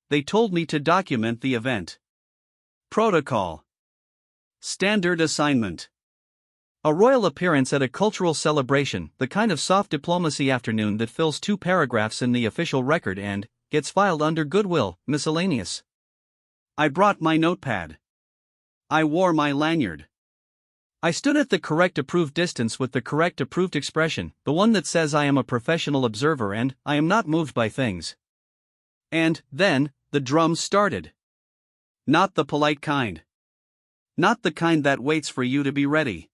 they told me to document the event. Protocol. Standard assignment. A royal appearance at a cultural celebration, the kind of soft diplomacy afternoon that fills 2 paragraphs in the official record and gets filed under goodwill, miscellaneous. I brought my notepad. I wore my lanyard. I stood at the correct approved distance with the correct approved expression, the one that says I am a professional observer and I am not moved by things. And then, the drums started. Not the polite kind. Not the kind that waits for you to be ready.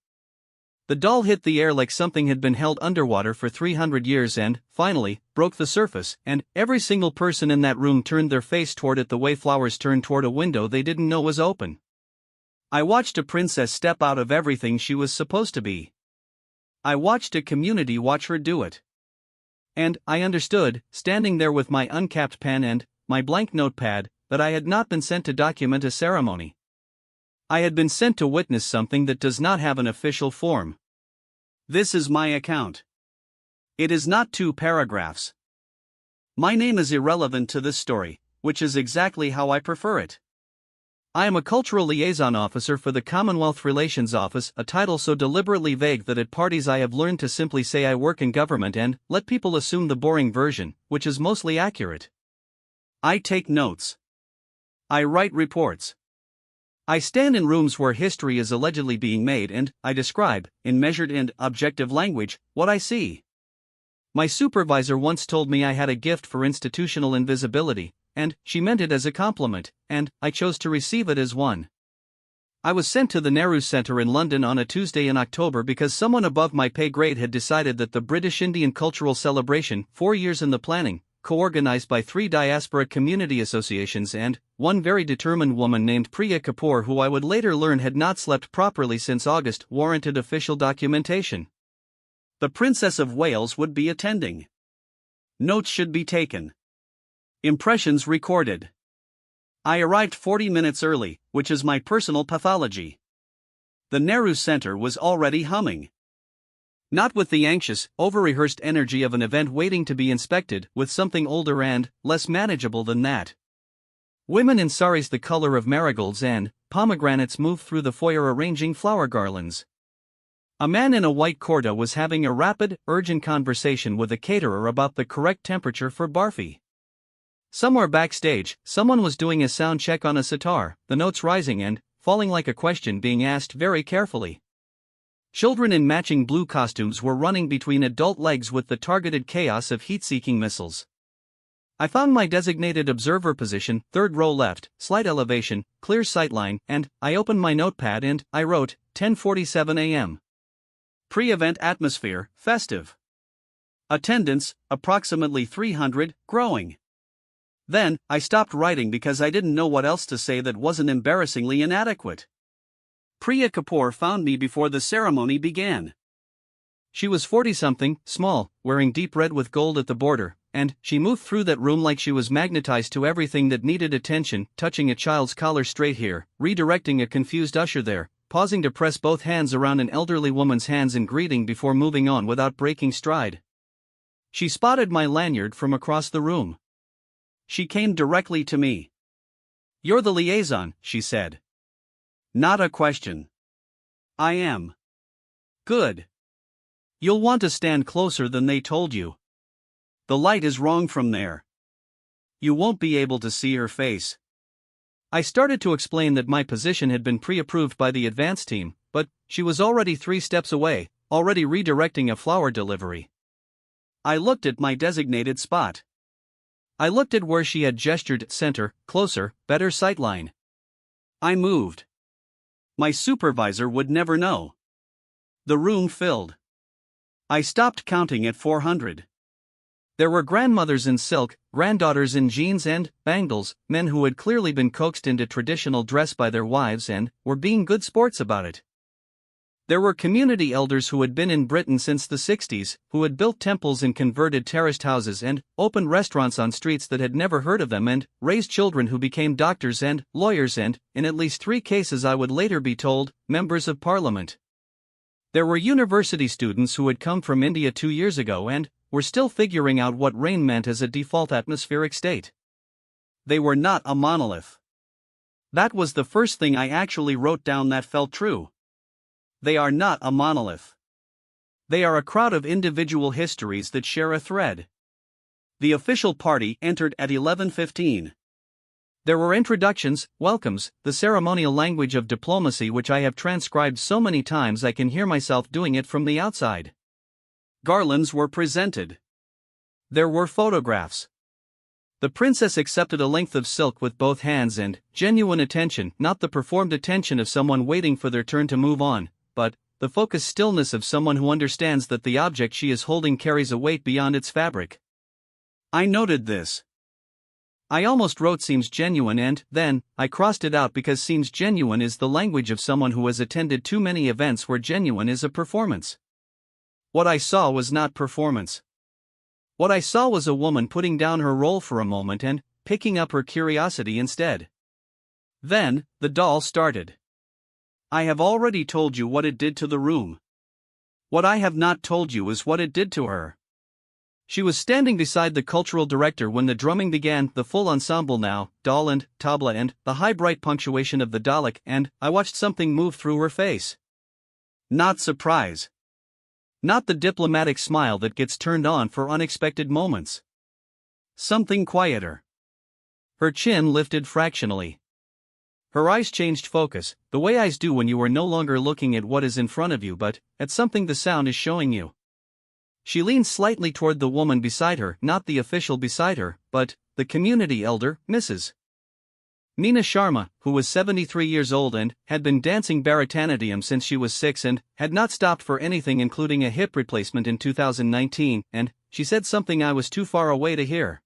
The doll hit the air like something had been held underwater for 300 years and, finally, broke the surface, and every single person in that room turned their face toward it the way flowers turn toward a window they didn't know was open. I watched a princess step out of everything she was supposed to be. I watched a community watch her do it. And I understood, standing there with my uncapped pen and my blank notepad, that I had not been sent to document a ceremony. I had been sent to witness something that does not have an official form. This is my account. It is not 2 paragraphs. My name is irrelevant to this story, which is exactly how I prefer it. I am a cultural liaison officer for the Commonwealth Relations Office, a title so deliberately vague that at parties I have learned to simply say I work in government and let people assume the boring version, which is mostly accurate. I take notes. I write reports. I stand in rooms where history is allegedly being made and I describe, in measured and objective language, what I see. My supervisor once told me I had a gift for institutional invisibility, and she meant it as a compliment, and I chose to receive it as one. I was sent to the Nehru Centre in London on a Tuesday in October because someone above my pay grade had decided that the British Indian Cultural Celebration, 4 years in the planning, co-organized by 3 diaspora community associations and one very determined woman named Priya Kapoor, who I would later learn had not slept properly since August, warranted official documentation. The Princess of Wales would be attending. Notes should be taken. Impressions recorded. I arrived 40 minutes early, which is my personal pathology. The Nehru Centre was already humming. Not with the anxious, over-rehearsed energy of an event waiting to be inspected, with something older and less manageable than that. Women in saris the color of marigolds and pomegranates moved through the foyer arranging flower garlands. A man in a white kurta was having a rapid, urgent conversation with a caterer about the correct temperature for barfi. Somewhere backstage, someone was doing a sound check on a sitar, the notes rising and falling like a question being asked very carefully. Children in matching blue costumes were running between adult legs with the targeted chaos of heat-seeking missiles. I found my designated observer position, 3rd row left, slight elevation, clear sightline, and I opened my notepad and I wrote, 10:47 a.m. Pre-event atmosphere, festive. Attendance, approximately 300, growing. Then, I stopped writing because I didn't know what else to say that wasn't embarrassingly inadequate. Priya Kapoor found me before the ceremony began. She was 40-something, small, wearing deep red with gold at the border, and she moved through that room like she was magnetized to everything that needed attention, touching a child's collar straight here, redirecting a confused usher there, pausing to press both hands around an elderly woman's hands in greeting before moving on without breaking stride. She spotted my lanyard from across the room. She came directly to me. "You're the liaison," she said. Not a question. I am. Good. You'll want to stand closer than they told you. The light is wrong from there. You won't be able to see her face. I started to explain that my position had been pre-approved by the advance team, but she was already 3 steps away, already redirecting a flower delivery. I looked at my designated spot. I looked at where she had gestured, center, closer, better sightline. I moved. My supervisor would never know. The room filled. I stopped counting at 400. There were grandmothers in silk, granddaughters in jeans and bangles, men who had clearly been coaxed into traditional dress by their wives and were being good sports about it. There were community elders who had been in Britain since the 60s, who had built temples and converted terraced houses and opened restaurants on streets that had never heard of them and raised children who became doctors and lawyers and, in at least 3 cases I would later be told, members of parliament. There were university students who had come from India 2 years ago and were still figuring out what rain meant as a default atmospheric state. They were not a monolith. That was the first thing I actually wrote down that felt true. They are not a monolith. They are a crowd of individual histories that share a thread. The official party entered at 11:15. There were introductions, welcomes, the ceremonial language of diplomacy which I have transcribed so many times I can hear myself doing it from the outside. Garlands were presented. There were photographs. The princess accepted a length of silk with both hands and genuine attention, not the performed attention of someone waiting for their turn to move on, but the focused stillness of someone who understands that the object she is holding carries a weight beyond its fabric. I noted this. I almost wrote seems genuine and, then, I crossed it out because seems genuine is the language of someone who has attended too many events where genuine is a performance. What I saw was not performance. What I saw was a woman putting down her role for a moment and picking up her curiosity instead. Then, the doll started. I have already told you what it did to the room. What I have not told you is what it did to her. She was standing beside the cultural director when the drumming began, the full ensemble now, doll and tabla and the high bright punctuation of the Dalek, and I watched something move through her face. Not surprise. Not the diplomatic smile that gets turned on for unexpected moments. Something quieter. Her chin lifted fractionally. Her eyes changed focus, the way eyes do when you are no longer looking at what is in front of you but at something the sound is showing you. She leaned slightly toward the woman beside her, not the official beside her, but the community elder, Mrs. Meena Sharma, who was 73 years old and had been dancing Bharatanatyam since she was 6 and had not stopped for anything including a hip replacement in 2019, and she said something I was too far away to hear.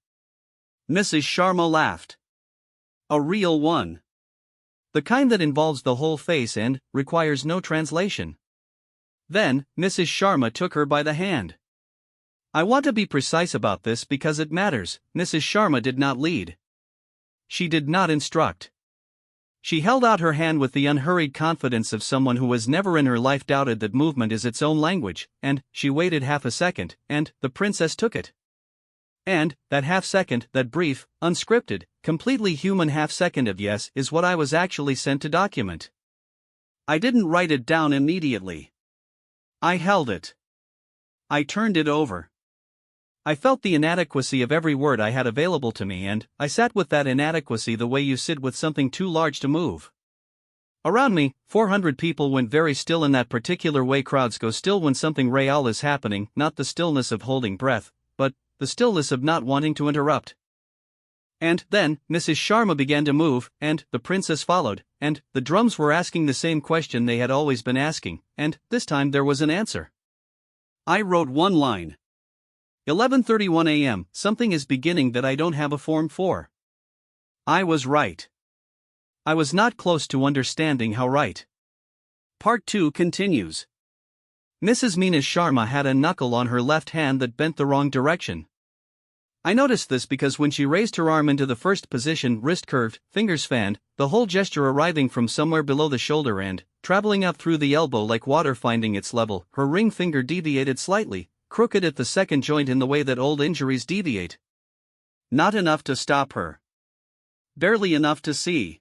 Mrs. Sharma laughed. A real one. The kind that involves the whole face and requires no translation. Then, Mrs. Sharma took her by the hand. I want to be precise about this because it matters. Mrs. Sharma did not lead. She did not instruct. She held out her hand with the unhurried confidence of someone who has never in her life doubted that movement is its own language, and she waited half a second, and the princess took it. And that half second, that brief, unscripted, completely human half second of yes is what I was actually sent to document. I didn't write it down immediately. I held it. I turned it over. I felt the inadequacy of every word I had available to me and I sat with that inadequacy the way you sit with something too large to move. Around me, 400 people went very still in that particular way crowds go still when something real is happening, not the stillness of holding breath, but the stillness of not wanting to interrupt. And then, Mrs. Sharma began to move, and the princess followed, and the drums were asking the same question they had always been asking, and this time there was an answer. I wrote one line. 11:31 a.m., something is beginning that I don't have a form for. I was right. I was not close to understanding how right. Part 2 continues. Mrs. Meena Sharma had a knuckle on her left hand that bent the wrong direction. I noticed this because when she raised her arm into the first position, wrist curved, fingers fanned, the whole gesture arriving from somewhere below the shoulder and traveling up through the elbow like water finding its level, her ring finger deviated slightly, crooked at the second joint in the way that old injuries deviate. Not enough to stop her. Barely enough to see.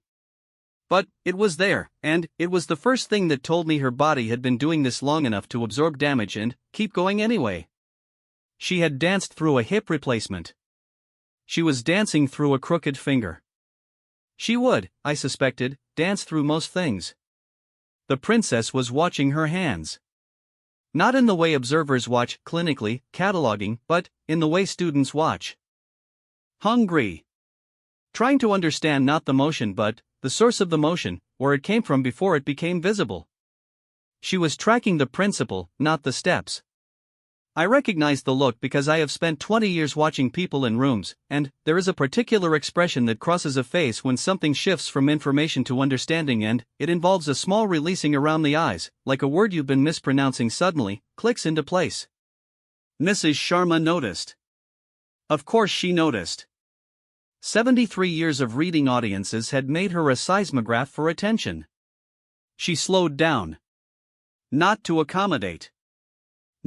But it was there, and it was the first thing that told me her body had been doing this long enough to absorb damage and keep going anyway. She had danced through a hip replacement. She was dancing through a crooked finger. She would, I suspected, dance through most things. The princess was watching her hands. Not in the way observers watch, clinically, cataloging, but in the way students watch. Hungry. Trying to understand not the motion but the source of the motion, where it came from before it became visible. She was tracking the principle, not the steps. I recognized the look because I have spent 20 years watching people in rooms, and there is a particular expression that crosses a face when something shifts from information to understanding and it involves a small releasing around the eyes, like a word you've been mispronouncing suddenly clicks into place. Mrs. Sharma noticed. Of course she noticed. 73 years of reading audiences had made her a seismograph for attention. She slowed down. Not to accommodate.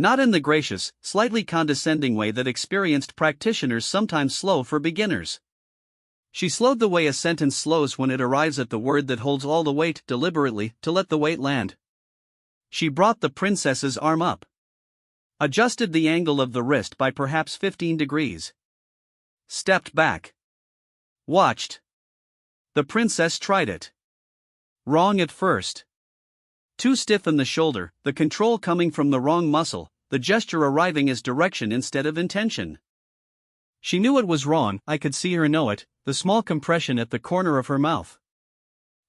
Not in the gracious, slightly condescending way that experienced practitioners sometimes slow for beginners. She slowed the way a sentence slows when it arrives at the word that holds all the weight deliberately to let the weight land. She brought the princess's arm up. Adjusted the angle of the wrist by perhaps 15 degrees. Stepped back. Watched. The princess tried it. Wrong at first. Too stiff in the shoulder, the control coming from the wrong muscle, the gesture arriving as direction instead of intention. She knew it was wrong, I could see her know it, the small compression at the corner of her mouth.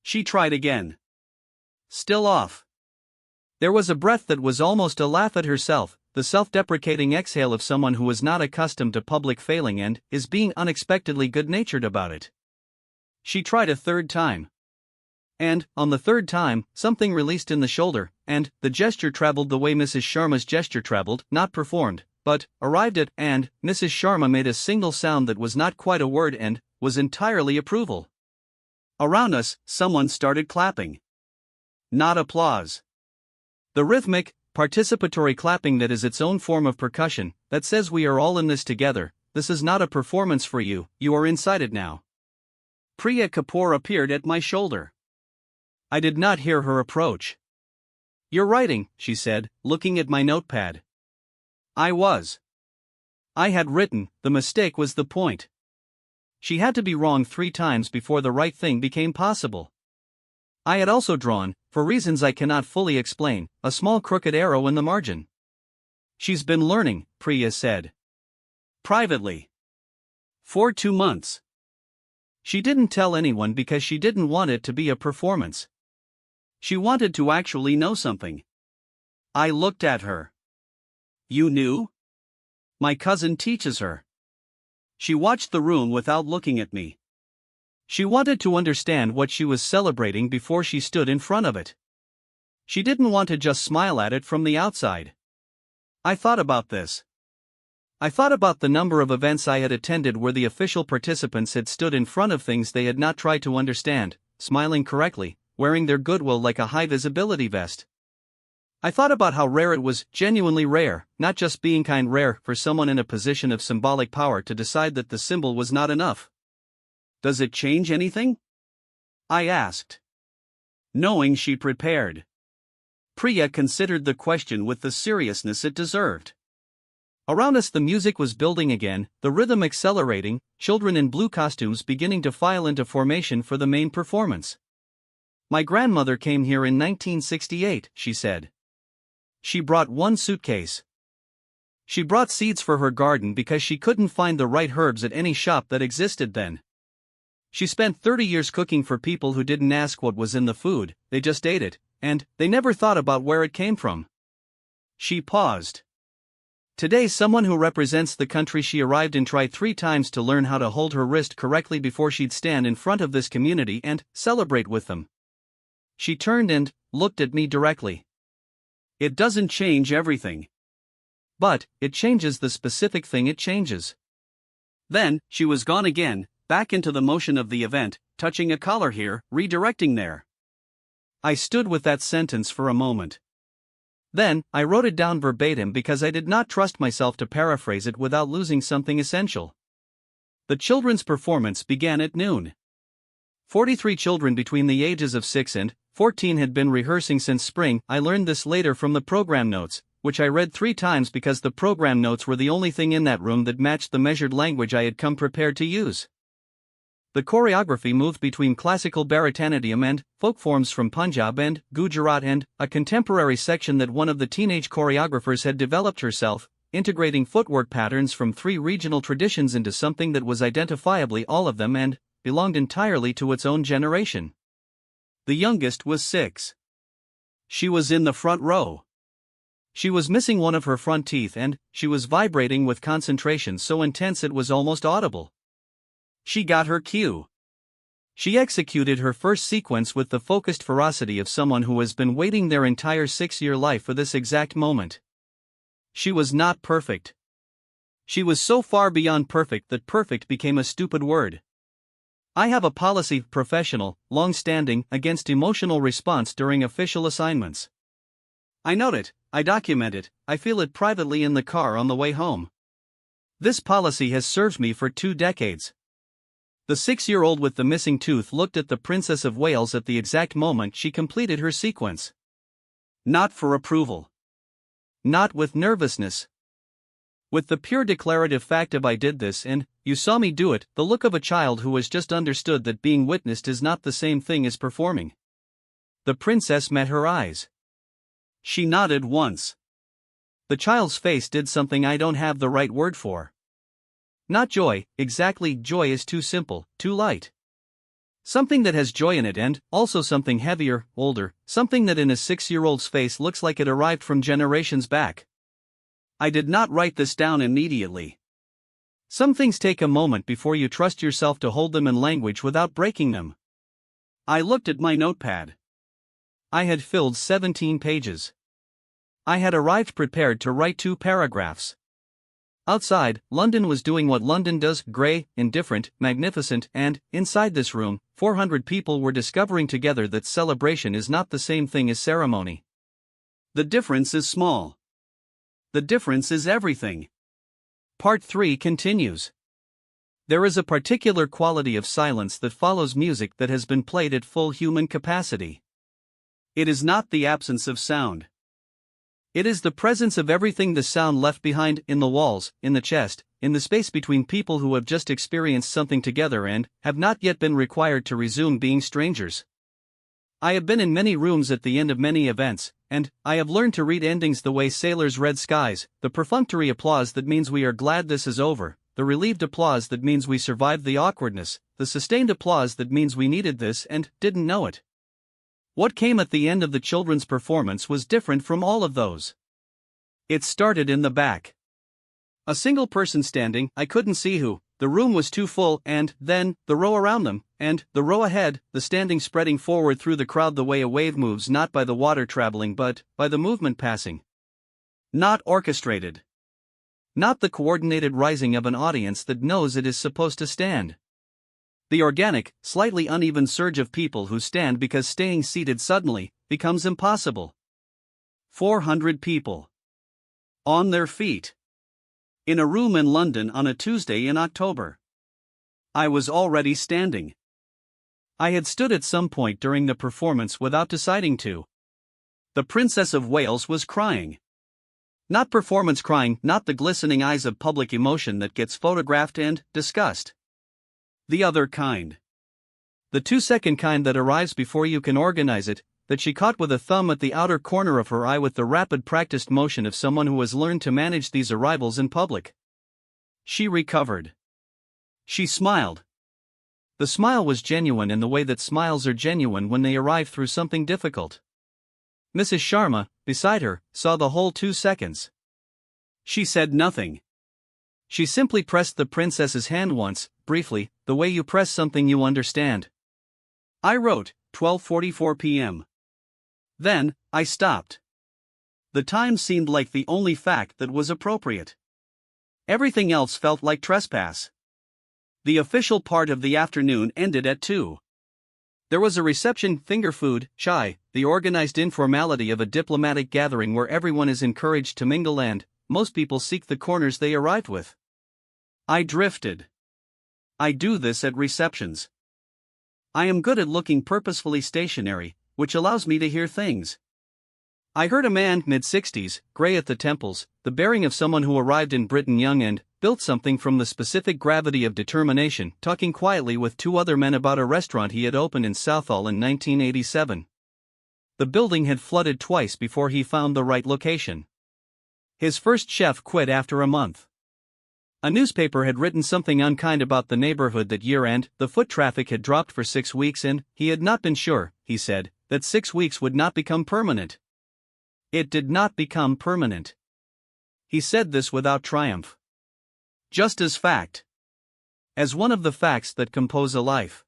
She tried again. Still off. There was a breath that was almost a laugh at herself, the self-deprecating exhale of someone who is not accustomed to public failing and is being unexpectedly good-natured about it. She tried a third time. And, on the third time, something released in the shoulder, and the gesture traveled the way Mrs. Sharma's gesture traveled, not performed, but arrived at, and Mrs. Sharma made a single sound that was not quite a word and was entirely approval. Around us, someone started clapping. Not applause. The rhythmic, participatory clapping that is its own form of percussion, that says we are all in this together, this is not a performance for you, you are inside it now. Priya Kapoor appeared at my shoulder. I did not hear her approach. You're writing, she said, looking at my notepad. I was. I had written, the mistake was the point. She had to be wrong 3 times before the right thing became possible. I had also drawn, for reasons I cannot fully explain, a small crooked arrow in the margin. She's been learning, Priya said. Privately. For 2 months. She didn't tell anyone because she didn't want it to be a performance. She wanted to actually know something. I looked at her. You knew? My cousin teaches her. She watched the room without looking at me. She wanted to understand what she was celebrating before she stood in front of it. She didn't want to just smile at it from the outside. I thought about this. I thought about the number of events I had attended where the official participants had stood in front of things they had not tried to understand, smiling correctly, wearing their goodwill like a high-visibility vest. I thought about how rare it was, genuinely rare, not just being kind rare, for someone in a position of symbolic power to decide that the symbol was not enough. Does it change anything? I asked. Knowing she prepared. Priya considered the question with the seriousness it deserved. Around us the music was building again, the rhythm accelerating, children in blue costumes beginning to file into formation for the main performance. My grandmother came here in 1968, she said. She brought 1 suitcase. She brought seeds for her garden because she couldn't find the right herbs at any shop that existed then. She spent 30 years cooking for people who didn't ask what was in the food, they just ate it, and they never thought about where it came from. She paused. Today someone who represents the country she arrived in tried 3 times to learn how to hold her wrist correctly before she'd stand in front of this community and celebrate with them. She turned and looked at me directly. It doesn't change everything. But it changes the specific thing it changes. Then, she was gone again, back into the motion of the event, touching a collar here, redirecting there. I stood with that sentence for a moment. Then, I wrote it down verbatim because I did not trust myself to paraphrase it without losing something essential. The children's performance began at noon. 43 children between the ages of 6 and 14 had been rehearsing since spring. I learned this later from the program notes, which I read 3 times because the program notes were the only thing in that room that matched the measured language I had come prepared to use. The choreography moved between classical Bharatanatyam and folk forms from Punjab and Gujarat and a contemporary section that one of the teenage choreographers had developed herself, integrating footwork patterns from 3 regional traditions into something that was identifiably all of them and belonged entirely to its own generation. The youngest was 6. She was in the front row. She was missing one of her front teeth and she was vibrating with concentration so intense it was almost audible. She got her cue. She executed her first sequence with the focused ferocity of someone who has been waiting their entire 6-year life for this exact moment. She was not perfect. She was so far beyond perfect that perfect became a stupid word. I have a policy, professional, long-standing, against emotional response during official assignments. I note it, I document it, I feel it privately in the car on the way home. This policy has served me for 2 decades. The 6-year-old with the missing tooth looked at the Princess of Wales at the exact moment she completed her sequence. Not for approval. Not with nervousness. With the pure declarative fact of I did this and, you saw me do it, the look of a child who has just understood that being witnessed is not the same thing as performing. The princess met her eyes. She nodded once. The child's face did something I don't have the right word for. Not joy, exactly, joy is too simple, too light. Something that has joy in it and, also something heavier, older, something that in a 6-year-old's face looks like it arrived from generations back. I did not write this down immediately. Some things take a moment before you trust yourself to hold them in language without breaking them. I looked at my notepad. I had filled 17 pages. I had arrived prepared to write 2 paragraphs. Outside, London was doing what London does, grey, indifferent, magnificent, and, inside this room, 400 people were discovering together that celebration is not the same thing as ceremony. The difference is small. The difference is everything. Part 3 continues. There is a particular quality of silence that follows music that has been played at full human capacity. It is not the absence of sound. It is the presence of everything the sound left behind, in the walls, in the chest, in the space between people who have just experienced something together and have not yet been required to resume being strangers. I have been in many rooms at the end of many events, and I have learned to read endings the way sailors read skies, the perfunctory applause that means we are glad this is over, the relieved applause that means we survived the awkwardness, the sustained applause that means we needed this and didn't know it. What came at the end of the children's performance was different from all of those. It started in the back. A single person standing, I couldn't see who, the room was too full, and then, the row around them, and the row ahead, the standing spreading forward through the crowd the way a wave moves not by the water traveling but by the movement passing. Not orchestrated. Not the coordinated rising of an audience that knows it is supposed to stand. The organic, slightly uneven surge of people who stand because staying seated suddenly becomes impossible. 400 people. On their feet. In a room in London on a Tuesday in October. I was already standing. I had stood at some point during the performance without deciding to. The Princess of Wales was crying. Not performance crying, not the glistening eyes of public emotion that gets photographed and discussed. The other kind. The 2-second kind that arrives before you can organize it, that she caught with a thumb at the outer corner of her eye with the rapid practiced motion of someone who has learned to manage these arrivals in public. She recovered. She smiled. The smile was genuine in the way that smiles are genuine when they arrive through something difficult. Mrs. Sharma, beside her, saw the whole 2 seconds. She said nothing. She simply pressed the princess's hand once, briefly, the way you press something you understand. I wrote, 12:44 p.m. Then, I stopped. The time seemed like the only fact that was appropriate. Everything else felt like trespass. The official part of the afternoon ended at 2. There was a reception, finger food, chai, the organized informality of a diplomatic gathering where everyone is encouraged to mingle and, most people seek the corners they arrived with. I drifted. I do this at receptions. I am good at looking purposefully stationary, which allows me to hear things. I heard a man, mid-60s, grey at the temples, the bearing of someone who arrived in Britain young and built something from the specific gravity of determination, talking quietly with 2 other men about a restaurant he had opened in Southall in 1987. The building had flooded twice before he found the right location. His first chef quit after a month. A newspaper had written something unkind about the neighborhood that year and the foot traffic had dropped for 6 weeks and he had not been sure, he said, that 6 weeks would not become permanent. It did not become permanent. He said this without triumph. Just as fact. As one of the facts that compose a life.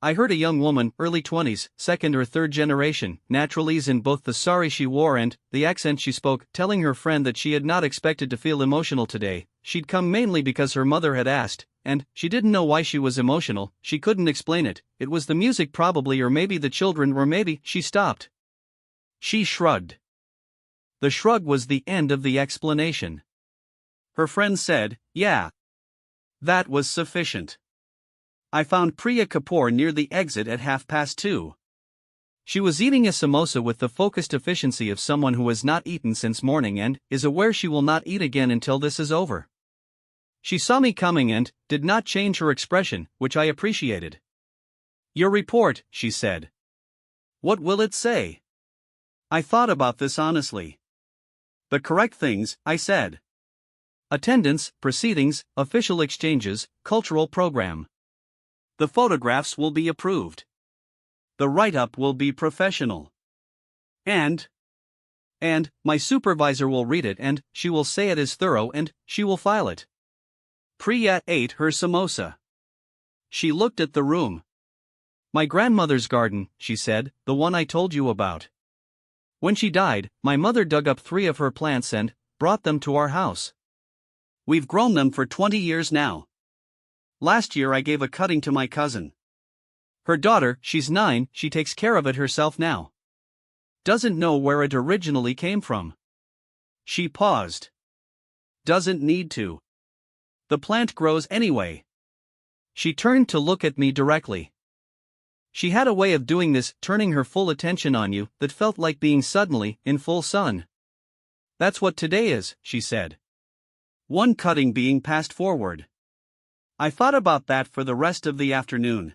I heard a young woman, early 20s, second or third generation, naturalese in both the sari she wore and the accent she spoke, telling her friend that she had not expected to feel emotional today. She'd come mainly because her mother had asked, and she didn't know why she was emotional, she couldn't explain it, it was the music probably or maybe the children or maybe, she stopped. She shrugged. The shrug was the end of the explanation. Her friend said, yeah. That was sufficient. I found Priya Kapoor near the exit at 2:30. She was eating a samosa with the focused efficiency of someone who has not eaten since morning and is aware she will not eat again until this is over. She saw me coming and did not change her expression, which I appreciated. "Your report," she said. "What will it say?" I thought about this honestly. "The correct things," I said. "Attendance, proceedings, official exchanges, cultural program. The photographs will be approved. The write-up will be professional. And my supervisor will read it and she will say it is thorough and she will file it." Priya ate her samosa. She looked at the room. "My grandmother's garden," she said, "the one I told you about. When she died, my mother dug up 3 of her plants and brought them to our house. We've grown them for 20 years now. Last year I gave a cutting to my cousin. Her daughter, she's 9, she takes care of it herself now. Doesn't know where it originally came from." She paused. "Doesn't need to. The plant grows anyway." She turned to look at me directly. She had a way of doing this, turning her full attention on you, that felt like being suddenly in full sun. "That's what today is," she said. "One cutting being passed forward." I thought about that for the rest of the afternoon.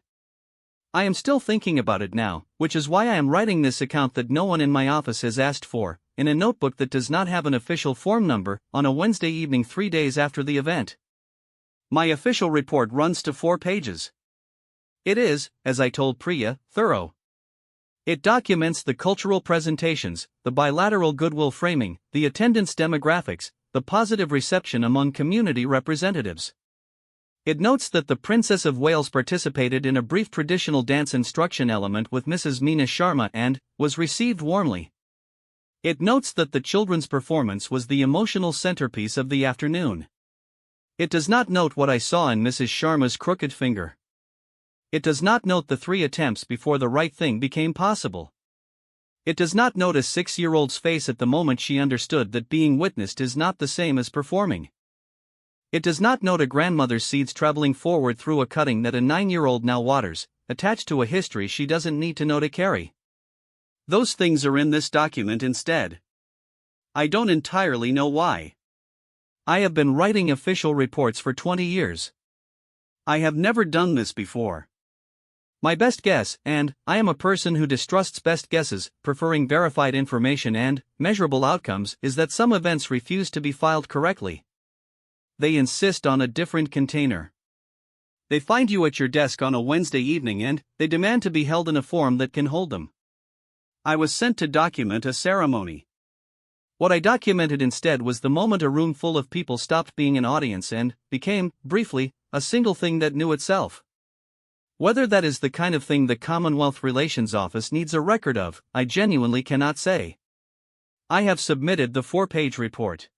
I am still thinking about it now, which is why I am writing this account that no one in my office has asked for, in a notebook that does not have an official form number, on a Wednesday evening 3 days after the event. My official report runs to 4 pages. It is, as I told Priya, thorough. It documents the cultural presentations, the bilateral goodwill framing, the attendance demographics, the positive reception among community representatives. It notes that the Princess of Wales participated in a brief traditional dance instruction element with Mrs. Meena Sharma and was received warmly. It notes that the children's performance was the emotional centerpiece of the afternoon. It does not note what I saw in Mrs. Sharma's crooked finger. It does not note the 3 attempts before the right thing became possible. It does not note a 6-year-old's face at the moment she understood that being witnessed is not the same as performing. It does not note a grandmother's seeds traveling forward through a cutting that a 9-year-old now waters, attached to a history she doesn't need to know to carry. Those things are in this document instead. I don't entirely know why. I have been writing official reports for 20 years. I have never done this before. My best guess, and I am a person who distrusts best guesses, preferring verified information and measurable outcomes, is that some events refuse to be filed correctly. They insist on a different container. They find you at your desk on a Wednesday evening and they demand to be held in a form that can hold them. I was sent to document a ceremony. What I documented instead was the moment a room full of people stopped being an audience and became, briefly, a single thing that knew itself. Whether that is the kind of thing the Commonwealth Relations Office needs a record of, I genuinely cannot say. I have submitted the 4-page report.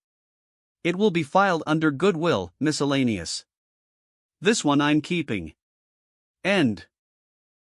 It will be filed under Goodwill, Miscellaneous. This one I'm keeping. End.